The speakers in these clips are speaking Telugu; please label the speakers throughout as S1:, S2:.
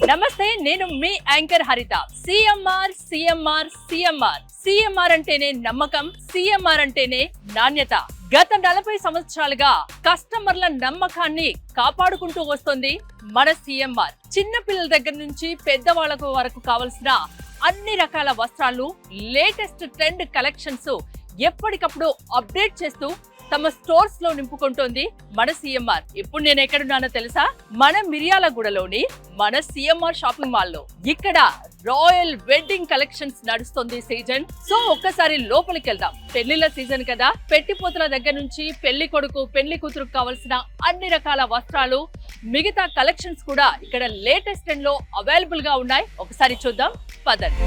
S1: నమస్తే, నేను మీ యాంకర్ హరిత. సిఎంఆర్ అంటేనే నమ్మకం, సిఎంఆర్ అంటేనే నాణ్యత. గత 40 సంవత్సరాలుగా కస్టమర్ల నమ్మకాన్ని కాపాడుకుంటూ వస్తుంది మన సిఎంఆర్. చిన్న పిల్లల దగ్గర నుంచి పెద్దవాళ్లకు వరకు కావలసిన అన్ని రకాల వస్త్రాలు, లేటెస్ట్ ట్రెండ్ కలెక్షన్స్ ఎప్పటికప్పుడు అప్డేట్ చేస్తూ తమ స్టోర్స్ లో నింపుకుంటోంది మన సిఎంఆర్. ఇప్పుడు నేను ఎక్కడున్నానో తెలుసా? మన మిర్యాలగూడలోని మన సిఎంఆర్ షాపింగ్ మాల్ లో. ఇక్కడ రాయల్ వెడ్డింగ్ కలెక్షన్స్ నడుస్తుంది సీజన్. సో ఒక్కసారి లోపలికి వెళ్దాం. పెళ్లిళ్ళ సీజన్ కదా, పెట్టిపోతల దగ్గర నుంచి పెళ్లి కొడుకు పెళ్లి కూతురుకు కావాల్సిన అన్ని రకాల వస్త్రాలు, మిగతా కలెక్షన్స్ కూడా ఇక్కడ లేటెస్ట్ ట్రెండ్ లో అవైలబుల్ గా ఉన్నాయి. ఒకసారి చూద్దాం, పదండి.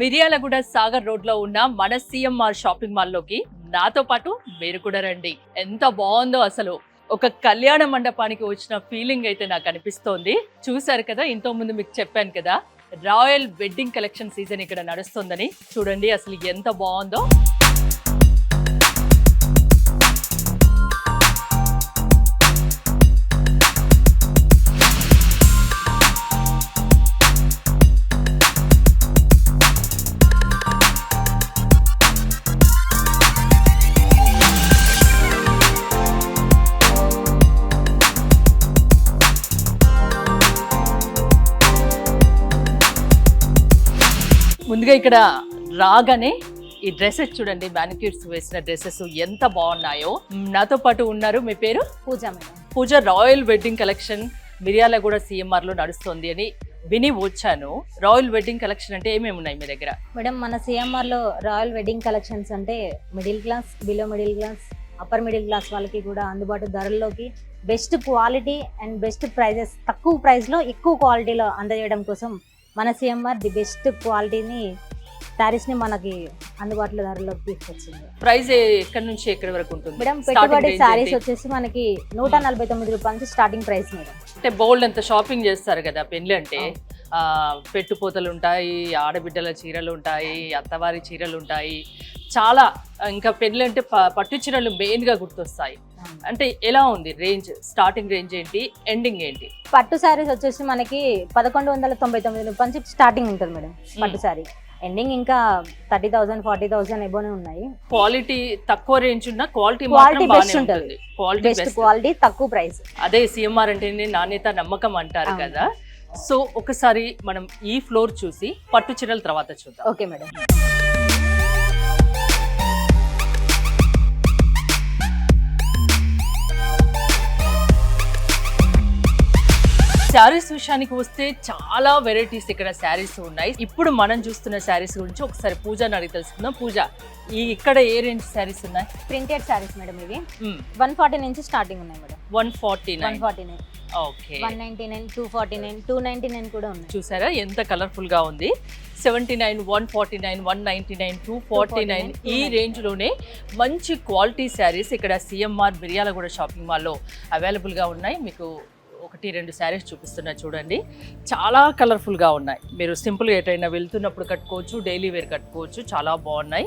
S1: మిర్యాలగూడ సాగర్ రోడ్ లో ఉన్న మన సిఎంఆర్ షాపింగ్ మాల్ లోకి నాతో పాటు మీరు కూడా రండి. ఎంత బాగుందో అసలు. ఒక కళ్యాణ మండపానికి వచ్చిన ఫీలింగ్ అయితే నాకు అనిపిస్తోంది. చూసారు కదా, ఇంతకు ముందు మీకు చెప్పాను కదా, రాయల్ వెడ్డింగ్ కలెక్షన్ సీజన్ ఇక్కడ నడుస్తుందని. చూడండి అసలు ఎంత బాగుందో. ముందుగా ఇక్కడ రాగానే ఈ డ్రెస్సెస్ చూడండి, మ్యానిక్యూర్స్ వేసిన డ్రెస్సెస్ ఎంత బాగున్నాయో. నాతో పాటు ఉన్నారు, మీ పేరు?
S2: Pooja madam.
S1: Pooja, royal wedding collection Miryalaguda CMR లో నడుస్తుంది అని విని వచ్చాను. రాయల్ వెడ్డింగ్ కలెక్షన్ అంటే ఏమేమి ఉన్నాయి మీ దగ్గర?
S2: మేడం, మన సిఎంఆర్ లో రాయల్ వెడ్డింగ్ కలెక్షన్స్ అంటే middle class, below middle class, upper middle class వాళ్ళకి కూడా అందుబాటు ధరల్లోకి best quality and best prices, తక్కువ ప్రైస్ లో ఎక్కువ క్వాలిటీలో అందజేయడం కోసం మన సిఎంఆర్ ది బెస్ట్ క్వాలిటీని శారీస్ ని మనకి అందుబాటులో ధరలోకి తీసుకొచ్చింది.
S1: ప్రైస్ ఎక్కడి నుంచి ఎక్కడి వరకు ఉంటుంది
S2: మేడం? పెట్టుబడి శారీస్ వచ్చేసి మనకి 149 రూపాయల నుంచి స్టార్టింగ్ ప్రైస్ మేడం.
S1: అంటే బోల్డ్ అంత షాపింగ్ చేస్తారు కదా పెళ్లి అంటే. పెట్టుపోతలు ఉంటాయి, ఆడబిడ్డల చీరలు ఉంటాయి, అత్తవారి చీరలు ఉంటాయి, చాలా. ఇంకా పెళ్లి అంటే పట్టు చీరలు మెయిన్ గా గుర్తొస్తాయి. అంటే ఎలా ఉంది రేంజ్? స్టార్టింగ్ రేంజ్ ఏంటి, ఎండింగ్ ఏంటి?
S2: పట్టు శారీస్ వచ్చేసి మనకి 1199 రూపాయల నుంచి స్టార్టింగ్ ఉంటుంది మేడం పట్టు శారీ. ఎండింగ్ ఇంకా 30,000 40,000 ఎబోనే ఉన్నాయి.
S1: క్వాలిటీ తక్కువ రేంజ్ ఉన్న క్వాలిటీ
S2: బెస్ట్ ఉంటుంది. బెస్ట్ క్వాలిటీ, తక్కువ ప్రైస్.
S1: అదే సిఎంఆర్ అంటే నాణ్యత, నమ్మకం అంటారు కదా. సో ఒకసారి మనం ఈ ఫ్లోర్ చూసి పట్టు చీరల తర్వాత చూద్దాం.
S2: Okay madam.
S1: శారీస్ విషయానికి వస్తే చాలా వెరైటీస్ ఇక్కడ శారీస్ ఉన్నాయి. ఇప్పుడు మనం చూస్తున్న శారీస్ గురించి ఒకసారి పూజని అడిగి తెలుసుకుందాం. పూజ, ఇక్కడ ఏ రేంజ్ శారీస్ ఉన్నాయి?
S2: Printed saris madam. ఇవి 140 నుంచి స్టార్టింగ్ ఉన్నాయి మేడం.
S1: 149. ఓకే.
S2: 199, 249, 299 కూడా ఉన్నాయి.
S1: చూసారా ఎంత కలర్ఫుల్ గా ఉంది. 79, 149, 199, 249 ఈ రేంజ్ లోనే మంచి క్వాలిటీ శారీస్ ఇక్కడ సిఎంఆర్ మిర్యాలగూడ షాపింగ్ మాల్ లో అవైలబుల్ గా ఉన్నాయి. మీకు 1-2 శారీస్ చూపిస్తున్నా చూడండి. చాలా కలర్ఫుల్ గా ఉన్నాయి. మీరు సింపుల్ గా ఎటైనా వెళ్తున్నప్పుడు కట్టుకోవచ్చు, డైలీ వేర్ కట్టుకోవచ్చు. చాలా బాగున్నాయి.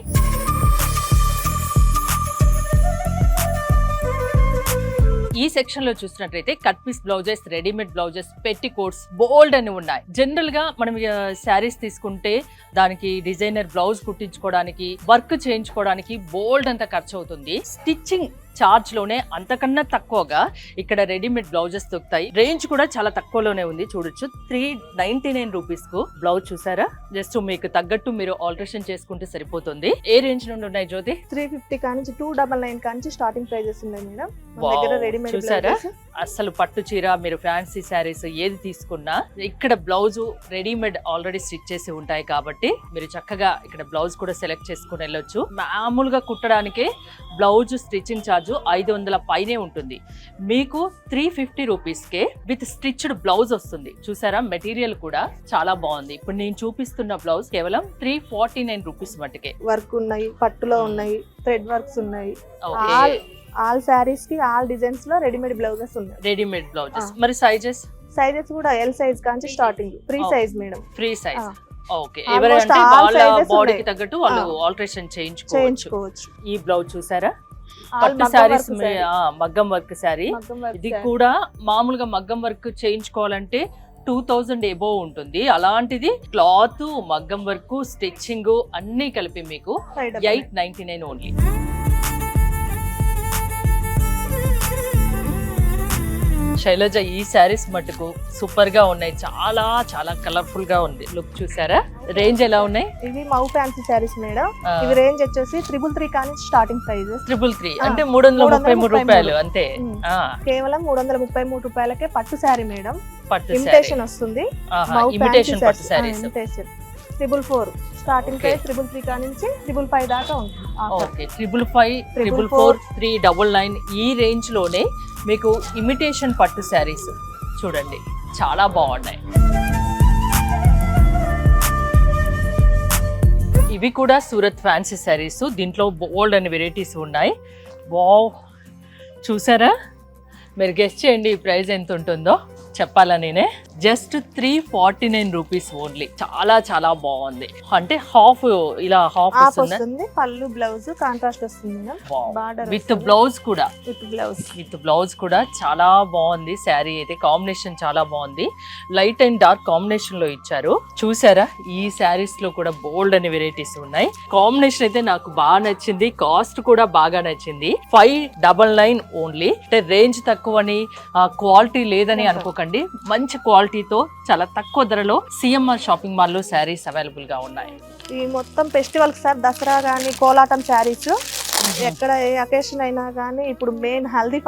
S1: ఈ సెక్షన్ లో చూసినట్లయితే cut piece blouses, readymade blouses, petticoats బోల్డ్ అని ఉన్నాయి. జనరల్ గా మనం శారీస్ తీసుకుంటే దానికి డిజైనర్ బ్లౌజ్ కుట్టించుకోవడానికి, వర్క్ చేయించుకోవడానికి బోల్డ్ అంత ఖర్చు అవుతుంది. స్టిచ్చింగ్ చార్జ్ లోనే అంతకన్నా తక్కువగా ఇక్కడ రెడీమేడ్ బ్లౌజెస్ దొరుకుతాయి. రేంజ్ కూడా చాలా తక్కువలోనే ఉంది. చూడొచ్చు, 399 రూపీస్ కు బ్లౌజ్. చూసారా, జస్ట్ మీకు తగ్గట్టు మీరు ఆల్టరేషన్ చేసుకుంటే సరిపోతుంది. ఏ రేంజ్ నుండి ఉన్నాయి జ్యోతి?
S3: 350 కానించి 299 కానించి స్టార్టింగ్ ప్రైజెస్ ఉన్నాయి మేడం. మన దగ్గర రెడీమేడ్
S1: చూసారా, అసలు పట్టు చీర, మీరు ఫ్యాన్సీ శారీస్ ఏది తీసుకున్నా ఇక్కడ బ్లౌజ్ రెడీమేడ్ ఆల్రెడీ స్టిచ్ చేసి ఉంటాయి కాబట్టి మీరు చక్కగా ఇక్కడ బ్లౌజ్ కూడా సెలెక్ట్ చేసుకుని వెళ్ళొచ్చు. మామూలుగా కుట్టడానికే బ్లౌజ్ స్టిచ్చింగ్ ఛార్జ్ బ్లౌజ్ 500 పైనే ఉంటుంది. మీకు 350 రూపీస్కే విత్ స్టిచ్డ్ బ్లౌజ్ వస్తుంది. చూసారా, మెటీరియల్ కూడా చాలా బాగుంది. ఇప్పుడు నేను చూపిస్తున్న బ్లౌజ్ కేవలం 349 రూపీస్ మటుకే.
S3: వర్క్ ఉన్నాయి, పట్టులో ఉన్నాయి, థ్రెడ్ వర్క్స్ ఉన్నాయి.
S1: ఓకే,
S3: ఆల్ శారీస్ కి ఆల్ డిజైన్స్ లో రెడీమేడ్ బ్లౌజెస్ ఉన్నాయి.
S1: Readymade blouses. మరి సైజెస్
S3: కూడా ఎల్ సైజ్ కాంచి starting, free size madam.
S1: Free size. Okay,
S3: Almost
S1: ఎవరంటే
S3: all
S1: వాళ్ళ
S3: sizes
S1: బాడీకి
S3: ఉన్నాయి.
S1: తగ్గట్టు వాళ్ళు ఆల్టరేషన్ చేయించుకోవచ్చు. ఈ బ్లౌజ్ చూసారా,
S3: All
S1: పట్టు
S3: మగ్గం
S1: శారీస్,
S3: work saree.
S1: మగ్గం వర్క్ శారీ.
S3: మగ్గం work
S1: ఇది
S3: saree.
S1: కూడా మామూలుగా మగ్గం వర్క్ చేయించుకోవాలంటే 2000 ఎబో ఉంటుంది. అలాంటిది క్లాత్, మగ్గం వర్క్, స్టిచ్చింగ్ అన్ని కలిపి మీకు 899 ఓన్లీ. శైలజ, ఈ శారీస్ మటుకు సూపర్ గా ఉన్నాయి. చాలా చాలా కలర్ఫుల్ గా ఉంది. లుక్ చూసారా, రేంజ్ ఎలా ఉన్నాయి?
S3: ఇవి మౌ ఫ్యాన్సీ శారీస్ మేడం. ఇవి రేంజ్ వచ్చేసి 333 కానీ స్టార్టింగ్ ప్రైజెస్.
S1: 333 అంటే 333 రూపాయలు అంతే.
S3: కేవలం 333 రూపాయలకే పట్టు శారీ మేడం.
S1: పట్టు
S3: ఇమిటేషన్ వస్తుంది.
S1: ఇమిటేషన్ పట్టు శారీస్.
S3: 444 స్టార్టింగ్ ప్రైస్ 333 కా నుంచి 555 దాకా ఉంటుంది.
S1: ఓకే, 555, 444, 399 ఈ రేంజ్ లోనే మీకు ఇమిటేషన్ పట్టు శారీస్ చూడండి, చాలా బాగున్నాయి. ఇవి కూడా సూరత్ ఫ్యాన్సీ శారీస్. దీంట్లో బోల్డ్ అని వెరైటీస్ ఉన్నాయి. వావ్, చూసారా? మీరు గెస్ట్ చేయండి ఈ ప్రైస్ ఎంత ఉంటుందో. చెప్పాలా నేనే? Just 349 rupees only. చాలా చాలా బాగుంది. అంటే హాఫ్ ఇలా హాఫ్
S3: వస్తుంది. పళ్ళు బ్లౌజ్ కాంట్రాస్ట్ వస్తుంది
S1: విత్ బ్లౌజ్ కూడా.
S3: విత్
S1: బ్లౌజ్ కూడా చాలా బాగుంది. శారీ అయితే కాంబినేషన్ చాలా బాగుంది. లైట్ అండ్ డార్క్ కాంబినేషన్ లో ఇచ్చారు. చూసారా, ఈ శారీస్ లో కూడా బోల్డ్ అని వెరైటీస్ ఉన్నాయి. కాంబినేషన్ అయితే నాకు బాగా నచ్చింది. కాస్ట్ కూడా బాగా నచ్చింది. 599 ఓన్లీ. అంటే రేంజ్ తక్కువని, క్వాలిటీ లేదని అనుకోకండి. మంచి క్వాలిటీతో చాలా తక్కువ ధరలో సిఎంఆర్ షాపింగ్ మాల్ లో శారీస్ అవైలబుల్ గా ఉన్నాయి.
S3: ఈ మొత్తం ఫెస్టివల్ సార్, దసరా గానీ, కోలాటం శారీస్, ఎక్కడ ఏ అకేషన్ అయినా కానీ, ఇప్పుడు మెయిన్ హల్దీ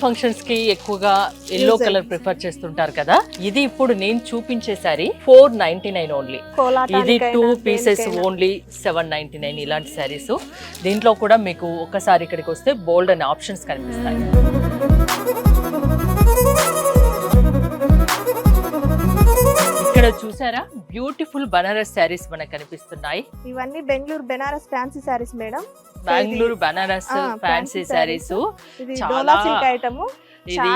S3: ఫంక్షన్స్ కి ఎక్కువగా ఎల్లో కలర్ ప్రిఫర్ చేస్తుంటారు కదా. ఇది ఇప్పుడు నేను చూపించే శారీ 499 ఓన్లీ. ఇది 2 పీసెస్ ఓన్లీ 799. ఇలాంటి శారీస్ దీంట్లో కూడా మీకు ఒకసారి ఇక్కడికి వస్తే బోల్డ్ అనే ఆప్షన్స్ కనిపిస్తాయి. ఇక్కడ చూసారా, బ్యూటిఫుల్ బనారస్ శారీస్ మనకు కనిపిస్తున్నాయి. ఇవన్నీ Bengaluru Banaras fancy saris madam.
S1: Bengaluru Banaras fancy saris.
S3: Dola silk item.
S1: ఇది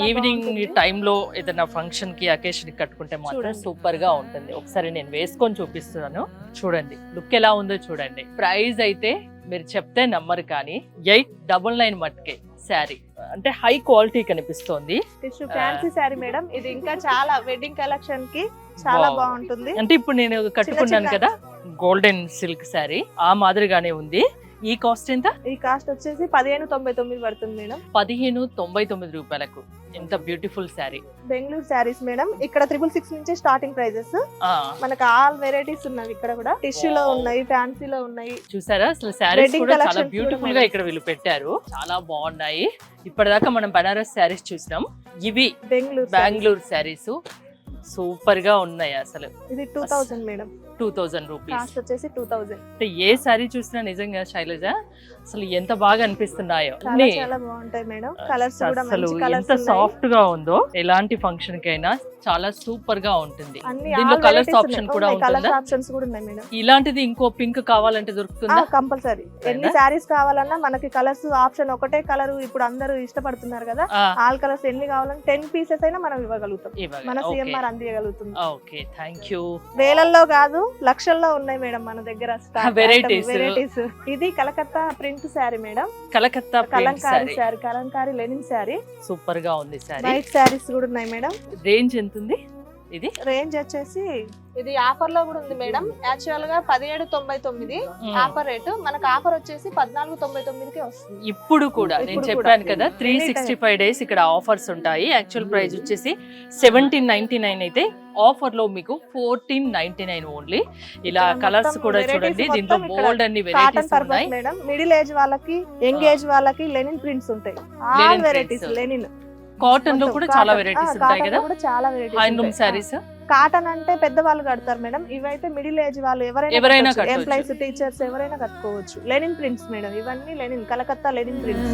S1: ఈవినింగ్ టైమ్ లో ఏదైనా ఫంక్షన్ కి, అకేషన్ కి కట్టుకుంటే మాత్రం సూపర్ గా ఉంటుంది. ఒకసారి నేను వేసుకొని చూపిస్తున్నాను, చూడండి లుక్ ఎలా ఉందో చూడండి. ప్రైస్ అయితే మీరు చెప్తే నమ్మరు కానీ 899 మట్టుకే శారీ. అంటే హై క్వాలిటీ కనిపిస్తోంది.
S3: Tissue fancy sari madam. ఇది ఇంకా చాలా వెడ్డింగ్ కలెక్షన్ కి చాలా బాగుంటుంది.
S1: అంటే ఇప్పుడు నేను కట్టుకున్నాను కదా గోల్డెన్ సిల్క్ శారీ, ఆ మాదిరిగానే ఉంది. ఈ కాస్ట్ ఎంత?
S3: ఈ కాస్ట్ వచ్చేసి 1599 పడుతుంది మేడం.
S1: 1599 రూపాయలకు ఎంత బ్యూటిఫుల్ శారీ.
S3: బెంగళూరు శారీస్ మేడం. ఇక్కడ 666 నుంచి స్టార్టింగ్ ప్రైజెస్. మనకు ఆల్ వెరైటీస్ ఉన్నాయి. ఇక్కడ కూడా టిష్యూలో ఉన్నాయి, ఫ్యాన్సీలో ఉన్నాయి.
S1: చూసారా, అసలు శారీస్ కూడా చాలా బ్యూటిఫుల్ గా ఇక్కడ వీళ్ళు పెట్టారు. చాలా బాగున్నాయి. ఇప్పటిదాకా మనం బనారస్ శారీస్ చూసినాం. ఇవి బెంగళూరు శారీస్ సూపర్ గా ఉన్నాయి. అసలు ఇది
S3: 2000 మేడం.
S1: 2000 రూపీస్.
S3: కాస్ట్ వచ్చేసి 2000.
S1: అంటే ఏ శారీ చూసినా నిజంగా శైలజ అసలు ఎంత బాగా అనిపిస్తున్నాయో.
S3: చాలా బాగుంటాయి మేడం. కలర్స్ కూడా
S1: అసలు
S3: మంచి కలర్స్
S1: ఎంత సాఫ్ట్ గా ఉందో. ఎలాంటి ఫంక్షన్ కైనా చాలా సూపర్ గా ఉంటుంది. దీంట్లో కలర్స్ ఆప్షన్ కూడా ఉంటుందా?
S3: ఆప్షన్స్ కూడా ఉన్నాయి మేడం.
S1: ఇలాంటిది ఇంకో పింక్ కావాలంటే దొరుకుతుందా?
S3: కంపల్సరీ. ఎన్ని శారీస్ కావాలన్నా మనకి కలర్స్ ఆప్షన్ ఒకటే కలర్ ఇప్పుడు అందరూ ఇష్టపడుతున్నారు కదా. ఆల్ కలర్స్ ఎన్ని కావాలన్నా 10 పీసెస్ అయినా మనం ఇవ్వగలుగుతాం. మన సిఎంఆర్ అందియగలుగుతుంది.
S1: Okay, thank you.
S3: వేలల్లో కాదు, లక్షల్లో ఉన్నాయి మేడం మన దగ్గర
S1: వెరైటీస్.
S3: ఇది Calcutta print sari madam.
S1: Calcutta
S3: Kalamkari sari, Kalamkari linen sari.
S1: Super గా ఉంది శారీ.
S3: వైట్ శారీస్ కూడా ఉన్నాయి మేడం.
S1: రేంజ్ ఎంత ఉంది? ఇది
S3: రేంజ్ వచ్చేసి ఇది ఆఫర్ లో కూడా ఉంది మేడం. యాక్చువల్ గా 1799 ఆఫర్ రేట్. మనకు ఆఫర్ వచ్చేసి 1499 కే వస్తుంది.
S1: ఇప్పుడు కూడా నేను చెప్పాను కదా 365 డేస్ ఇక్కడ ఆఫర్స్ ఉంటాయి. యాక్చువల్ ప్రైస్ వచ్చేసి 1799 అయితే ఆఫర్ లో మీకు 1499 ఓన్లీ. ఇలా కలర్స్ కూడా చూడండి. దీంట్లో బోల్డ్ అన్ని వెరైటీస్ ఉన్నాయి
S3: మేడం. మిడిల్ ఏజ్ వాళ్ళకి, యంగ్ ఏజ్ వాళ్ళకి లెనిన్ ప్రింట్స్ ఉంటాయి. All varieties linen.
S1: కాటన్ లో కూడా చాలా వెరైటీస్ ఉంటాయి కదా.
S3: చాలా వెరైటీస్.
S1: హ్యాండ్లూమ్ సారీస్,
S3: కాటన్ అంటే పెద్దవాళ్ళు కడతారు మేడం, ఇవైతే మిడిల్ ఏజ్ వాళ్ళు
S1: ఎవరైనా
S3: ఎవరైనా
S1: కట్టొచ్చు.
S3: ఎంప్లాయీస్, టీచర్స్ ఎవరైనా కట్టుకోవచ్చు. లెనిన్ ప్రింట్స్ మేడం, ఇవన్నీ లెనిన్, కలకత్తా లెనిన్ ప్రింట్స్.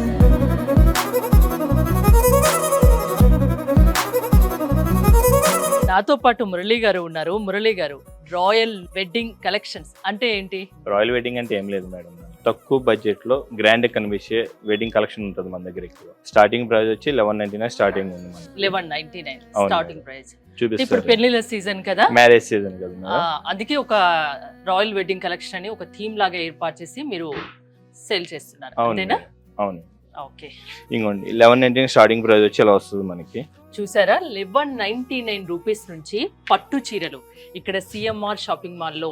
S1: నాతో పాటు మురళి గారు ఉన్నారు. మురళి గారు, రాయల్ వెడ్డింగ్ కలెక్షన్స్ అంటే ఏంటి?
S4: రాయల్ వెడ్డింగ్ అంటే ఏం లేదు మేడం, తక్కువ బడ్జెట్ లో గ్రాండ్ కనిపించే వెడ్డింగ్ కలెక్షన్ ఉంటుంది మన దగ్గర. ఎక్కువ స్టార్టింగ్ ప్రైస్ వచ్చి 1199 స్టార్టింగ్ ఉంది మనకి.
S1: 1199
S4: అవును
S1: స్టార్టింగ్
S4: మేడం.
S1: ప్రైస్. ఇప్పుడు
S4: చూపిస్తారు,
S1: పెళ్లిళ్ళ సీజన్ కదా,
S4: మ్యారేజ్ సీజన్ కదా
S1: ఆ,
S4: మేడం.
S1: అందుకే ఒక రాయల్ వెడ్డింగ్ కలెక్షన్ అని ఒక థీమ్ లాగా ఏర్పాటు చేసి మీరు సేల్ చేస్తున్నారు,
S4: అవును
S1: అంతేనా?
S4: మేడం, అవును.
S1: ఓకే,
S4: ఇంకోండి 1199 స్టార్టింగ్ ప్రైస్ వచ్చి ఇలా వస్తుంది మనకి.
S1: చూసారా 1199 రూపీస్ నుంచి పట్టు చీరలు ఇక్కడ సిఎంఆర్ షాపింగ్ మాల్ లో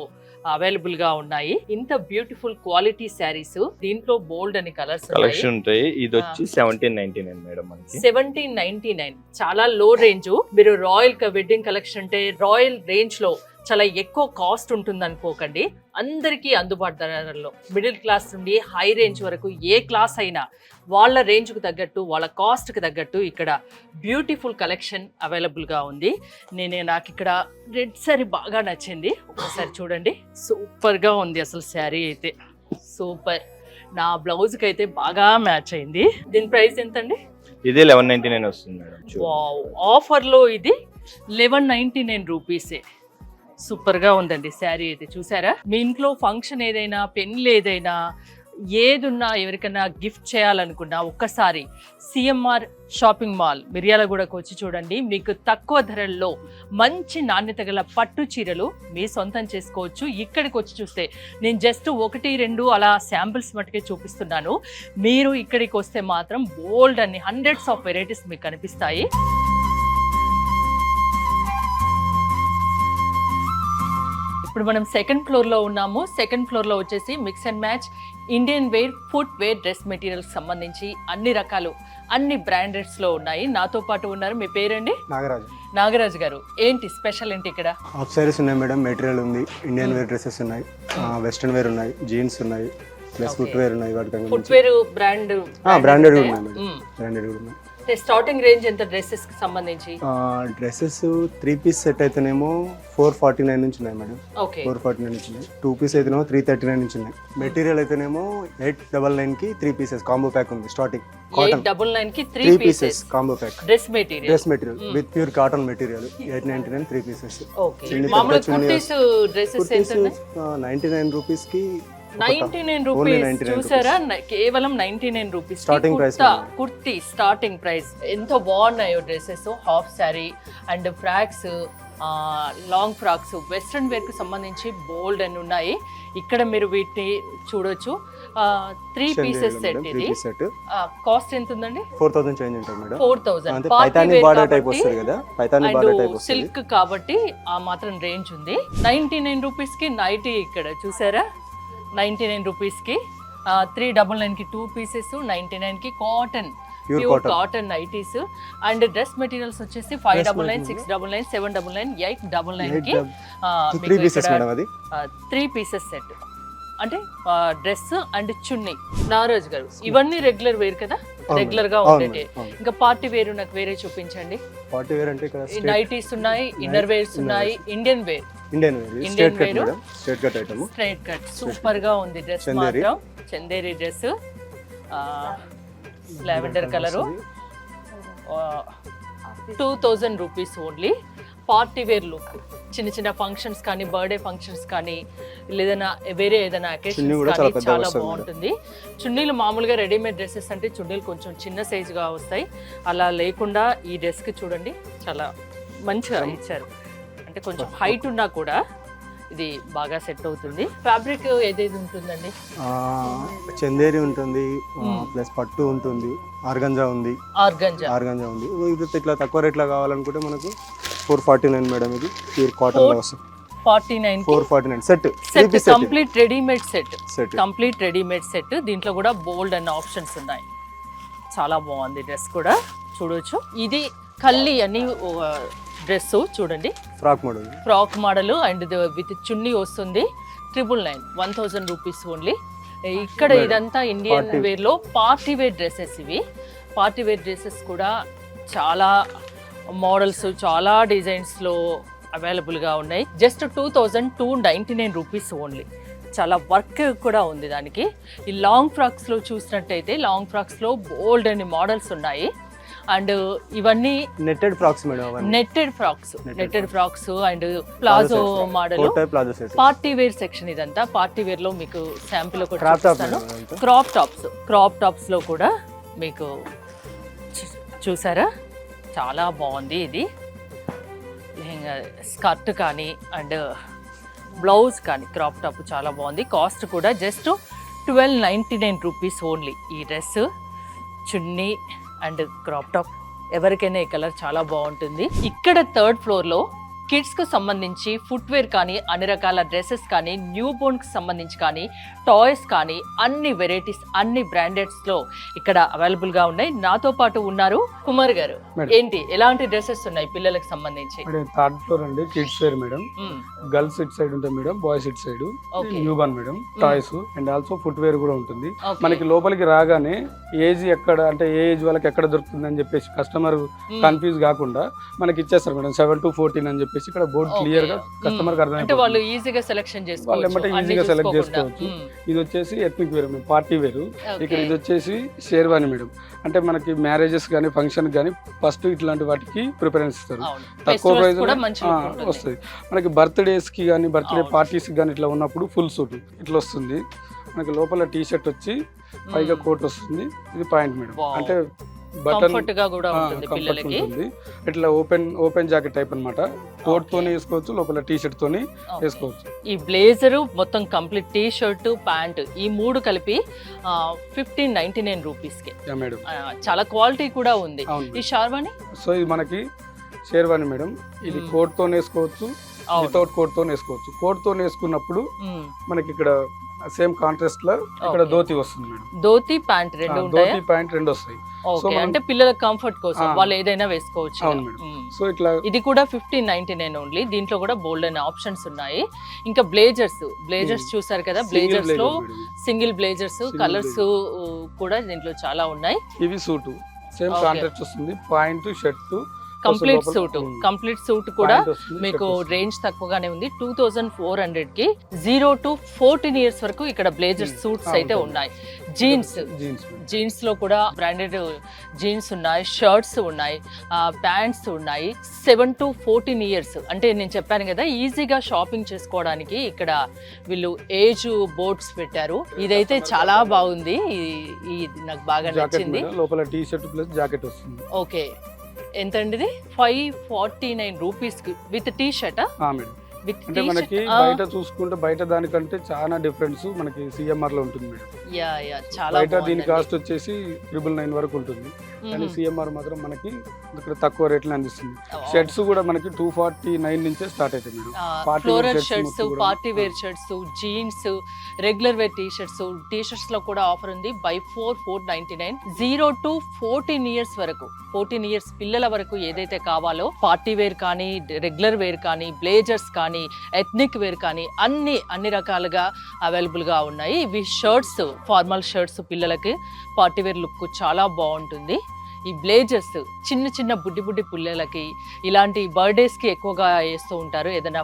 S1: అవైలబుల్ గా ఉన్నాయి. ఇంత బ్యూటిఫుల్ క్వాలిటీ శారీస్, దీంట్లో బోల్డ్ అని కలర్స్
S4: కలెక్షన్ ఉంటాయి. ఇది వచ్చి 1799 మేడం మనకి.
S1: 1799 చాలా లో రేంజ్. మీరు రాయల్ వెడ్డింగ్ కలెక్షన్ అంటే రాయల్ రేంజ్ లో చాలా ఎక్కువ కాస్ట్ ఉంటుంది అనుకోకండి. అందరికీ అందుబాటు ధరల్లో, మిడిల్ క్లాస్ నుండి హై రేంజ్ వరకు ఏ క్లాస్ అయినా వాళ్ళ రేంజ్కు తగ్గట్టు, వాళ్ళ కాస్ట్కి తగ్గట్టు ఇక్కడ బ్యూటిఫుల్ కలెక్షన్ అవైలబుల్గా ఉంది. నాకు ఇక్కడ రెడ్ శారీ బాగా నచ్చింది, ఒకసారి చూడండి. సూపర్గా ఉంది అసలు శారీ అయితే, సూపర్. నా బ్లౌజ్కి అయితే బాగా మ్యాచ్ అయింది. దీని ప్రైస్ ఎంత అండి?
S4: ఇదే 1199 వస్తుంది మేడం.
S1: వావ్, ఆఫర్లో ఇది 1199 రూపీసే. సూపర్ గా ఉందండి శారీ అయితే, చూసారా? మీ ఇంట్లో ఫంక్షన్ ఏదైనా, పెళ్లి ఏదైనా, ఏదున్నా, ఎవరికైనా గిఫ్ట్ చేయాలనుకున్నా ఒక్కసారి సిఎంఆర్ షాపింగ్ మాల్ మిర్యాలగూడకు వచ్చి చూడండి. మీకు తక్కువ ధరల్లో మంచి నాణ్యత గల పట్టు చీరలు మీ సొంతం చేసుకోవచ్చు. ఇక్కడికి వచ్చి చూస్తే నేను జస్ట్ 1-2 అలా శాంపిల్స్ మట్టుకే చూపిస్తున్నాను. మీరు ఇక్కడికి వస్తే మాత్రం బోల్డ్ అన్ని హండ్రెడ్స్ ఆఫ్ వెరైటీస్ మీకు కనిపిస్తాయి. ఇప్పుడు మనం సెకండ్ ఫ్లోర్ లో ఉన్నాము. సెకండ్ ఫ్లోర్ లో వచ్చేసి mix and match Indian wear, footwear, dress materials సంబంధించి అన్ని రకాలు, అన్ని బ్రాండెడ్స్ లో ఉన్నాయి. నాతో పాటు ఉన్నారు. మీ పేరండి?
S5: నాగరాజు.
S1: నాగరాజు గారు, ఏంటి స్పెషల్ ఏంటి ఇక్కడ?
S5: హాఫ్ సారీస్ ఉన్నాయి మేడం, మెటీరియల్ ఉంది, ఇండియన్ వేర్ డ్రెస్సెస్ ఉన్నాయి, వెస్ట్రన్ వేర్ ఉన్నాయి, జీన్స్ ఉన్నాయి, ప్లస్ ఫుట్ వేర్ ఉన్నాయి. వాటికి
S1: ఫుట్ వేర్ బ్రాండ్
S5: బ్రాండెడ్ ఉన్నాయి మేడం, బ్రాండెడ్ కూడా ఉన్నాయి.
S1: స్టార్టింగ్ రేంజ్ ఎంత డ్రెస్సెస్ కి సంబంధించి?
S5: డ్రెస్సెస్ 3 పీస్ సెట్ అయితేనేమో 449 నుంచి ఉన్నాయి మేడం,
S1: ఓకే
S5: 449 నుంచి ఉన్నాయి. 2 పీస్ అయితేనేమో 339 నుంచి ఉన్నాయి. మెటీరియల్ అయితేనేమో 899 కి 3 పీసెస్ కాంబో ప్యాక్ ఉంది. స్టార్టింగ్ కాటన్
S1: 899 కి
S5: 3
S1: 3
S5: pieces
S1: pieces
S5: combo pack,
S1: dress material.
S5: Dress material with pure cotton material 899 3 pieces.
S1: Okay,
S5: చిన్ని
S1: మామూలు
S5: పెద్ద చున్నీ
S1: కుర్తీస్ డ్రెస్సెస్ ఎంత ఉన్నాయి?
S5: 99 రూపీస్ కి
S1: 99
S5: Only
S1: రూపీస్.
S5: 99
S1: చూసారా, కేవలం 99 rupees
S5: Starting price.
S1: Kurti starting price. ఎంత బాగున్నాయో dresses, half sari and frocks, long frocks, western wear కు సంబంధించి బోల్డ్ అని ఉన్నాయి. ఇక్కడ మీరు వీటిని చూడొచ్చు. 3 పీసెస్ సెట్ ఇది. కాస్ట్ ఎంత ఉందండి?
S5: 4000 చేంజ్ ఉంటుంది మేడం.
S1: 4000.
S5: అంటే పైతాని బార్డర్ టైప్ వస్తుంది కదా, పైతాని బార్డర్ టైప్ వస్తుంది.
S1: సిల్క్ కాబట్టి ఆ మాత్రం రేంజ్ ఉంది. 99 రూపీస్ కి నైటీ ఇక్కడ చూసారా, 99 రూపీస్ కి 399 కి 2 పీసెస్, 99 కి cotton, pure cotton nighties. And dress materials వచ్చేసి 599, 699, 799, 899 కి
S5: 3 పీసెస్ మేడం. అది
S1: 3 పీసెస్ సెట్ అంటే డ్రెస్ అండ్ చున్నీ. నారాజ్ గారు, ఇవన్నీ రెగ్యులర్ వేర్ కదా, రెగ్యులర్ గా ఉండేది. ఇంకా పార్టీ వేర్ నాకు వేరే చూపించండి.
S5: పార్టీ వేర్ అంటే ఇక్కడ
S1: నైటీస్ ఉన్నాయి, ఇన్నర్ వేర్స్ ఉన్నాయి, Indian wear,
S5: Indian wear, straight cut madam, straight cut item,
S1: straight cut. Super గా ఉంది డ్రెస్ మాత్రం. Chanderi dress, lavender colour, 2000 rupees only. Party wear look, చిన్న చిన్న ఫంక్షన్స్ కానీ, బర్త్డే ఫంక్షన్స్ కానీ, లేదన్నా వేరే ఏదైనా అకేషన్స్ కానీ చాలా బాగుంటుంది. చున్నీలు మామూలుగా రెడీమేడ్ డ్రెస్సెస్ అంటే చున్నీలు కొంచెం చిన్న సైజుగా వస్తాయి, అలా లేకుండా ఈ డ్రెస్కి చూడండి చాలా మంచిగా ఇచ్చారు. అంటే కొంచెం హైట్ ఉన్నా కూడా ఇది బాగా సెట్ అవుతుంది. ఫ్యాబ్రిక్ ఏదైతే ఉంటుందండి?
S5: చందేరి ఉంటుంది, ప్లస్ పట్టు ఉంటుంది, ఆర్గంజా ఉంది, ఆర్గంజా ఉంది. ఇది ఇట్లా తక్కువ రేట్లో కావాలనుకుంటే మనకు 449 మేడం. ఇది ప్యూర్ కాటన్ లో వస్తుంది. 449 set,
S1: complete readymade set, complete readymade set. దీంట్లో కూడా బోల్డ్ అన్న ఆప్షన్స్ ఉన్నాయి. చాలా బాగుంది డ్రెస్ కూడా, చూడొచ్చు. ఇది కల్లి అని డ్రెస్ చూడండి, ఫ్రాక్ మోడల్ అండ్ విత్ చున్నీ వస్తుంది. 999, 1000 రూపీస్ ఓన్లీ. ఇక్కడ ఇదంతా ఇండియన్ వేర్ లో పార్టీ వేర్ డ్రెస్సెస్. ఇవి పార్టీ వేర్ డ్రెస్సెస్ కూడా చాలా మోడల్స్, చాలా డిజైన్స్ లో అవైలబుల్గా ఉన్నాయి. Just 2299 rupees only. చాలా వర్క్ కూడా ఉంది దానికి. ఈ లాంగ్ ఫ్రాక్స్లో చూసినట్టయితే లాంగ్ ఫ్రాక్స్లో బోల్డ్ అని మోడల్స్ ఉన్నాయి. అండ్ ఇవన్నీ
S5: netted frocks madam,
S1: netted frocks and palazzo model, party wear section. ఇదంతా పార్టీ వేర్ లో మీకు శాంపిల్ ఒకటి చూపిస్తాను. క్రాప్ టాప్స్ లో కూడా మీకు చూసారా చాలా బాగుంది. ఇది స్కర్ట్ కానీ అండ్ బ్లౌజ్ కానీ క్రాప్ టాప్ చాలా బాగుంది. కాస్ట్ కూడా జస్ట్ 1299 రూపీస్ ఓన్లీ. ఈ dress, chunni and crop top ఎవరికైనా ఈ కలర్ చాలా బాగుంటుంది. ఇక్కడ 3rd ఫ్లోర్లో కిడ్స్కు సంబంధించి ఫుట్వేర్ కానీ అన్ని రకాల డ్రెస్సెస్ కానీ న్యూ బోర్న్కి సంబంధించి కానీ టాయ్స్ కానీ అన్ని వెరైటీస్ అన్ని బ్రాండెడ్స్లో ఇక్కడ అవైలబుల్గా ఉన్నాయి. నాతో పాటు ఉన్నారు కుమార్ గారు. ఏంటి ఎలాంటి డ్రెస్సెస్ ఉన్నాయి పిల్లలకు సంబంధించి?
S6: 3rd ఫ్లోర్ అండి, కిడ్స్ వేర్ మేడం. గర్ల్స్ ఇట్ సైడ్ ఉంటాయి మేడం, బాయ్స్ ఇట్ side. New born madam, toys and also footwear కూడా ఉంటుంది. మనకి లోపలికి రాగానే ఏజ్ ఎక్కడ అంటే ఏ ఏజ్ వాళ్ళకి ఎక్కడ దొరుకుతుంది అని చెప్పేసి కస్టమర్ కన్ఫ్యూజ్ కాకుండా మనకి ఇచ్చేస్తారు మేడం. 7 to 14 అని చెప్పేసి ఇక్కడ బోర్డ్ క్లియర్ గా కస్టమర్ కి అర్థం,
S1: వాళ్ళు ఈజీగా సెలెక్షన్
S6: ఈజీగా సెలెక్ట్ చేసుకోవచ్చు. ఇది వచ్చేసి ఎథ్నిక్ వేర్ మేడం, పార్టీ వేరు. ఇక్కడ ఇది వచ్చేసి షేర్వాణి మేడం. అంటే మనకి మ్యారేజెస్ కానీ ఫంక్షన్ కానీ ఫస్ట్ ఇట్లాంటి వాటికి ప్రిఫరెన్స్ ఇస్తారు. తక్కువ ప్రైస్ వస్తుంది. మనకి బర్త్డేస్ కి కానీ బర్త్డే పార్టీస్ కానీ ఇట్లా ఉన్నప్పుడు ఫుల్ సూట్ ఇట్లా వస్తుంది. మనకి లోపల టీ షర్ట్ వచ్చి పైగా కోట్ వస్తుంది. ఇది పాయింట్ మేడం. అంటే
S1: కంఫర్ట్ గా కూడా ఉంటుంది పిల్లలకి.
S6: ఇట్లా ఓపెన్ జాకెట్ టైప్ అన్నమాట. కోట్ తోనే వేసుకోవచ్చు, లోపల టీ షర్ట్ తోనే వేసుకోవచ్చు.
S1: ఈ బ్లేజర్ మొత్తం కంప్లీట్ టీ షర్ట్ ప్యాంట్ ఈ మూడు కలిపి 1599 రూపీస్ కి
S6: మేడం.
S1: చాలా క్వాలిటీ కూడా ఉంది. ఈ షార్వాణి,
S6: సో ఇది మనకి షేర్వాణి మేడం. ఇది కోట్ తోనే వేసుకోవచ్చు, వితౌట్ కోట్ తోనే వేసుకోవచ్చు. కోట్ తోనే వేసుకున్నప్పుడు మనకి ఇక్కడ సేమ్ కాంట్రాస్ట్ లో ఇక్కడ ధోతి వస్తుంది మేడం.
S1: ధోతి ప్యాంట్ రెండు ఉంటాయి.
S6: ధోతి ప్యాంట్ రెండు వస్తాయి.
S1: సో అంటే పిల్లల కంఫర్ట్ కోసం వాళ్ళు ఏదైనా వేసుకోవచ్చు.
S6: అవును మేడం. సో ఇట్లా
S1: ఇది కూడా 1599 ఓన్లీ. దీంట్లో కూడా బోల్డ్ అనే ఆప్షన్స్ ఉన్నాయి. ఇంకా బ్లేజర్స్ చూసారు కదా, బ్లేజర్స్ లో సింగిల్ బ్లేజర్స్ కలర్స్ కూడా దీంట్లో చాలా ఉన్నాయి.
S6: ఇవి సూట్ సేమ్ కాంట్రాస్ట్ వస్తుంది. పాయింట్ షర్ట్
S1: కంప్లీట్ సూట్ కూడా మీకు రేంజ్ తక్కువగానే ఉంది. 2400 కి 0 to 14 ఇయర్స్ వరకు ఇక్కడ బ్లేజర్ సూట్స్ అయితే ఉన్నాయి. జీన్స్ లో కూడా బ్రాండెడ్ జీన్స్ ఉన్నాయి, షర్ట్స్ ఉన్నాయి, ప్యాంట్స్ ఉన్నాయి. 7 to 14 ఇయర్స్ అంటే నేను చెప్పాను కదా, ఈజీగా షాపింగ్ చేసుకోవడానికి ఇక్కడ వీళ్ళు ఏజ్ బోర్డ్స్ పెట్టారు. ఇదైతే చాలా బాగుంది. ఇది నాకు బాగా నచ్చింది.
S6: లోపల టీ షర్ట్ ప్లస్ జాకెట్ వస్తుంది.
S1: ఓకే, ఎంత అండి ఇది? 549 రూపీస్ విత్ టీ షర్ట్.
S6: అంటే మనకి బయట చూసుకుంటే బయట దానికంటే చాలా డిఫరెన్స్ మనకి సిఎంఆర్ లో ఉంటుంది మేడం. బయట దీని కాస్ట్ వచ్చేసి 999 వరకు ఉంటుంది. కానీ సిఎంఆర్ మాత్రం మనకి ఇక్కడ తక్కువ రేట్లు అందిస్తుంది. షర్ట్స్ కూడా మనకి 249 నుంచే స్టార్ట్ అవుతాయి madam.
S1: Floral shirts, party wear shirts, jeans, regular wear T shirts లో కూడా ఆఫర్ ఉంది. బై 499. 0 to 14 ఇయర్స్ వరకు, 14 ఇయర్స్ పిల్లల వరకు ఏదైతే కావాలో పార్టీ వేర్ కానీ రెగ్యులర్ వేర్ కానీ బ్లేజర్స్ కానీ ఎథ్నిక్ వేర్ కానీ అన్ని రకాలుగా అవైలబుల్ గా ఉన్నాయి. ఇవి షర్ట్స్, ఫార్మల్ షర్ట్స్ పిల్లలకి పార్టీ వేర్ లుక్ చాలా బాగుంటుంది. ఈ బ్లేజర్స్ చిన్న బుడ్డి పిల్లలకి ఇలాంటి బర్త్డేస్కి ఎక్కువగా వేస్తూ ఉంటారు, ఏదైనా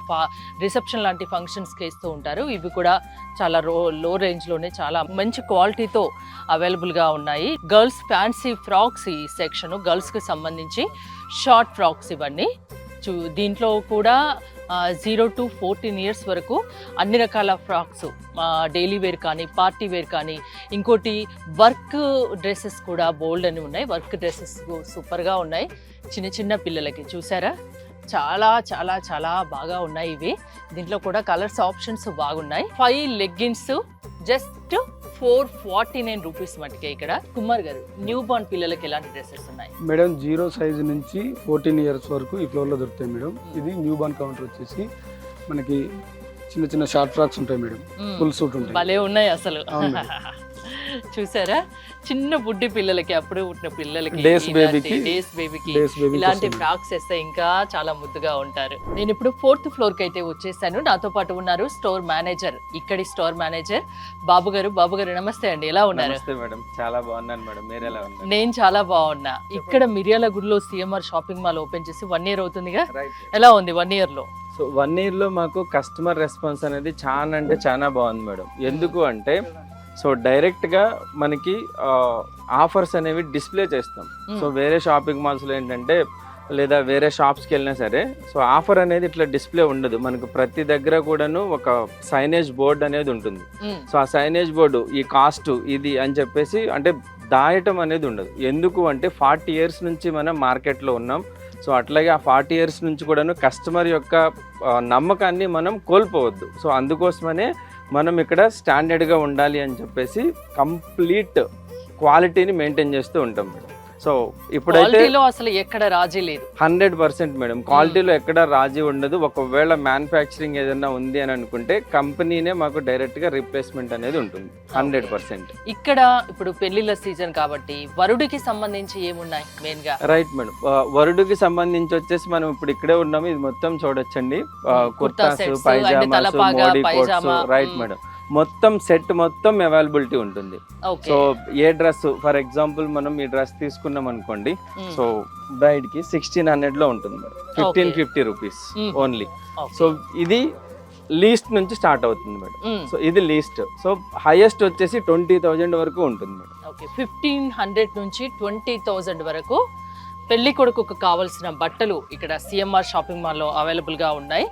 S1: రిసెప్షన్ లాంటి ఫంక్షన్స్కి వేస్తూ ఉంటారు. ఇవి కూడా చాలా లో రేంజ్లోనే చాలా మంచి క్వాలిటీతో అవైలబుల్గా ఉన్నాయి. గర్ల్స్ ఫ్యాన్సీ ఫ్రాక్స్ ఈ సెక్షన్, గర్ల్స్కి సంబంధించి షార్ట్ ఫ్రాక్స్ ఇవన్నీ. దీంట్లో కూడా 0 to 14 ఇయర్స్ వరకు అన్ని రకాల ఫ్రాక్స్, డైలీ వేర్ కానీ పార్టీ వేర్ కానీ, ఇంకోటి వర్క్ డ్రెస్సెస్ కూడా బోల్డ్ అని ఉన్నాయి. వర్క్ డ్రెస్సెస్ సూపర్గా ఉన్నాయి చిన్న పిల్లలకి. చూసారా, చాలా చాలా చాలా బాగా ఉన్నాయి ఇవి. దీంట్లో కూడా కలర్స్ ఆప్షన్స్ బాగున్నాయి. 5 లెగ్గిన్స్ జస్ట్ 449 రూపీస్ మటుకే. ఇక్కడ కుమార్ గారు, న్యూ బార్న్ పిల్లలకి ఎలాంటి డ్రెస్సెస్ ఉన్నాయి
S6: మేడం? 0 సైజ్ నుంచి 14 ఇయర్స్ వరకు ఈ ఫ్లోర్ లో దొరుకుతాయి మేడం. ఇది న్యూ బార్న్ కౌంటర్ వచ్చేసి మనకి చిన్న షార్ట్ ఫ్రాక్స్ ఉంటాయి మేడం, ఫుల్ సూట్ ఉంటాయి.
S1: భలే ఉన్నాయి అసలు. చూసారా, చిన్న బుడ్డి పిల్లలకి, అప్పుడే పుట్టిన పిల్లలకి,
S6: Days babyకి,
S1: డేస్ బేబీకి
S6: Days baby
S1: ఇలాంటి
S6: కోసం.
S1: ఫ్రాక్స్ వేస్తే ఇంకా చాలా ముద్దుగా ఉంటారు. నేను ఇప్పుడు 4th ఫ్లోర్ కి అయితే వచ్చేసాను. నాతో పాటు ఉన్నారు స్టోర్ మేనేజర్, ఇక్కడి స్టోర్ మేనేజర్ బాబు గారు. బాబు గారు నమస్తే అండి, ఎలా ఉన్నారు?
S4: నమస్తే మేడం, చాలా బాగున్నాను మేడం, మీరు ఎలా ఉన్నారు?
S1: నేను చాలా బాగున్నా. ఇక్కడ మిర్యాలగూడలో సిఎంఆర్ షాపింగ్ మాల్ ఓపెన్ చేసి 1 year అవుతుందిగా,
S4: రైట్.
S1: ఎలా ఉంది 1 year లో?
S4: సో 1 year లో మాకు కస్టమర్ రెస్పాన్స్ అనేది చాలా అంటే చాలా బాగుంది మేడం. ఎందుకు అంటే సో డైరెక్ట్ గా మనకి ఆఫర్స్ అనేవి డిస్ప్లే చేస్తాం. సో వేరే షాపింగ్ మాల్స్ లో ఏంటంటే లేదా వేరే షాప్స్కి వెళ్ళినా సరే సో ఆఫర్ అనేది ఇట్లా డిస్ప్లే ఉండదు. మనకు ప్రతి దగ్గర కూడాను ఒక సైనేజ్ బోర్డ్ అనేది ఉంటుంది. సో ఆ సైనేజ్ బోర్డు ఈ కాస్ట్ ఇది అని చెప్పేసి అంటే దాయటం అనేది ఉండదు. ఎందుకు అంటే 40 years నుంచి మనం మార్కెట్లో ఉన్నాం. సో అట్లాగే ఆ 40 years నుంచి కూడాను కస్టమర్ యొక్క నమ్మకాన్ని మనం కోల్పోవద్దు. సో అందుకోసమనే మనం ఇక్కడ స్టాండర్డ్గా ఉండాలి అని చెప్పేసి కంప్లీట్ క్వాలిటీని మెయింటైన్ చేస్తూ ఉంటాం మేడం. సో ఇప్పుడైతే
S1: క్వాలిటీలో అసలు ఎక్కడ రాజీ లేదు.
S4: 100% మేడం, క్వాలిటీలో ఎక్కడ రాజీ ఉండదు. ఒకవేళ మ్యానుఫ్యాక్చరింగ్ ఏదైనా ఉంది అని అనుకుంటే కంపెనీనే మాకు డైరెక్ట్ గా రీప్లేస్మెంట్ అనేది ఉంటుంది 100%.
S1: ఇక్కడ ఇప్పుడు పెళ్లిళ్ళ సీజన్ కాబట్టి వరుడికి సంబంధించి ఏమున్నాయి మెయిన్ గా?
S4: రైట్ మేడం, వరుడికి సంబంధించి వచ్చేసి మనం ఇప్పుడు ఇక్కడే ఉన్నాము. ఇది మొత్తం చూడొచ్చండి, కుర్తాస్,
S1: sets,
S4: పైజామాస్,
S1: అంటే తలపాగా,
S4: Modi coats.
S1: Pyjama.
S4: Right madam, మొత్తం సెట్ మొత్తం అవైలబిలిటీ ఉంటుంది.
S1: Okay.
S4: So a dress for example మనం ఈ డ్రెస్ తీసుకున్నాం అనుకోండి, సో బ్రైడ్ కి 1600 లో ఉంటుంది మేడం, 1550 రూపీస్ ఓన్లీ. సో ఇది లీస్ట్ నుంచి స్టార్ట్ అవుతుంది మేడం. సో ఇది లీస్ట్. సో హైయెస్ట్ వచ్చేసి 20,000 వరకు ఉంటుంది మేడం.
S1: ఓకే, 1500 నుంచి 20,000 వరకు పెళ్లి కొడుకుకు కావాల్సిన బట్టలు ఇక్కడ సిఎంఆర్ షాపింగ్ మాల్లో అవైలబుల్గా ఉన్నాయి.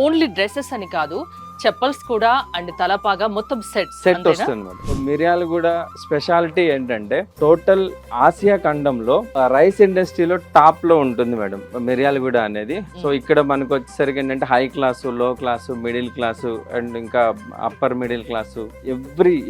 S1: ఓన్లీ డ్రెస్సెస్ అని కాదు, చెప్పల్స్ కూడా అండ్ తలపాగా మొత్తం సెట్
S4: వస్తుంది మేడం. మిర్యాలగూడ స్పెషాలిటీ ఏంటంటే టోటల్ ఆసియా ఖండంలో రైస్ ఇండస్ట్రీలో టాప్ లో ఉంటుంది మేడం మిర్యాలగూడ అనేది. సో ఇక్కడ మనకు వచ్చేసరికి ఏంటంటే హై క్లాసు, లో క్లాసు, మిడిల్ క్లాసు అండ్ ఇంకా upper middle class,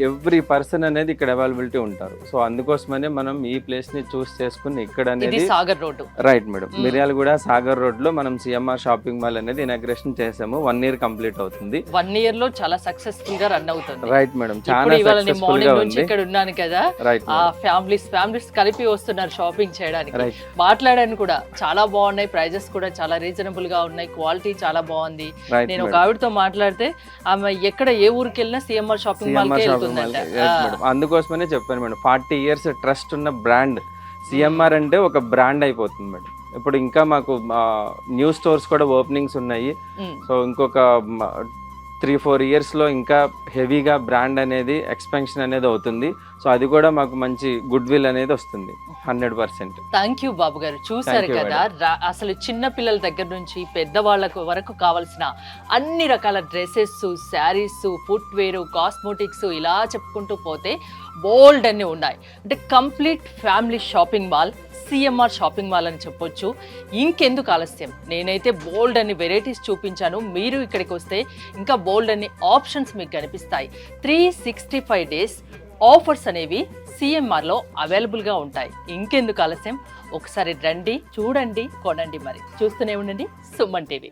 S4: every person అనేది ఇక్కడ అవైలబిలిటీ ఉంటారు. సో అందుకోసమనే మనం ఈ ప్లేస్ ని చూస్ చేసుకుని ఇక్కడ అనేది
S1: Sagar road.
S4: Right madam, Miryalaguda Sagar road లో మనం సిఎంఆర్ షాపింగ్ మాల్ అనేది ఇనాగ్రేషన్ చేసాము. 1 year కంప్లీట్ అవుతుంది.
S1: 1 year లో చాలా సక్సెస్ఫుల్ గా రన్ అవుతుంది.
S4: రైట్ మేడం, చాలా
S1: ఇవాళ నేను
S4: సక్సెస్ఫుల్
S1: మార్నింగ్
S4: గా
S1: నుంచి
S4: ఉంది.
S1: ఇక్కడ ఉన్నాను కదా,
S4: రైట్
S1: ఆ ఫ్యామిలీస్ కలిపి వస్తున్నారు షాపింగ్ చేయడానికి.
S4: రైట్.
S1: మాట్లాడాను కూడా, చాలా బాగున్నాయి, ప్రైజెస్ కూడా చాలా రీజనబుల్ గా ఉన్నాయి, క్వాలిటీ చాలా బాగుంది.
S4: రైట్
S1: నేను ఒక
S4: మేడం.
S1: ఆవిడతో మాట్లాడితే ఆమె ఎక్కడ ఏ ఊరికి వెళ్ళినా సిఎంఆర్ షాపింగ్ మాల్ కి వెళ్తుందంట.
S4: అందుకోసమనే చెప్పాను మేడం, 40 years ట్రస్ట్ ఉన్న బ్రాండ్ సిఎంఆర్ అంటే ఒక బ్రాండ్ అయిపోతుంది మేడం. ఇప్పుడు ఇంకా మాకు న్యూ స్టోర్స్ కూడా ఓపెనింగ్స్ ఉన్నాయి. సో ఇంకొక 3-4 years లో ఇంకా హెవీగా బ్రాండ్ అనేది ఎక్స్పెన్షన్ అనేది అవుతుంది. సో అది కూడా మాకు మంచి గుడ్ విల్ అనేది వస్తుంది 100%.
S1: థ్యాంక్ యూ బాబు గారు. చూసారు
S4: Thank you,
S1: కదా, అసలు చిన్న పిల్లల దగ్గర నుంచి పెద్దవాళ్ళకు వరకు కావాల్సిన అన్ని రకాల డ్రెస్సెస్, శారీస్, ఫుట్వేర్, కాస్మోటిక్స్ ఇలా చెప్పుకుంటూ పోతే బోల్డ్ అన్ని ఉన్నాయి. అంటే complete family shopping mall, CMR shopping mall అని చెప్పొచ్చు. ఇంకెందుకు ఆలస్యం, నేనైతే బోల్డ్ అన్ని వెరైటీస్ చూపించాను. మీరు ఇక్కడికి వస్తే ఇంకా బోల్డ్ అన్ని ఆప్షన్స్ మీకు కనిపిస్తాయి. 365 days ఆఫర్స్ అనేవి సిఎంఆర్లో అవైలబుల్గా ఉంటాయి. ఇంకెందుకు ఆలస్యం, ఒకసారి రండి, చూడండి, కొనండి. మరి చూస్తూనే ఉండండి సుమన్ టీవీ.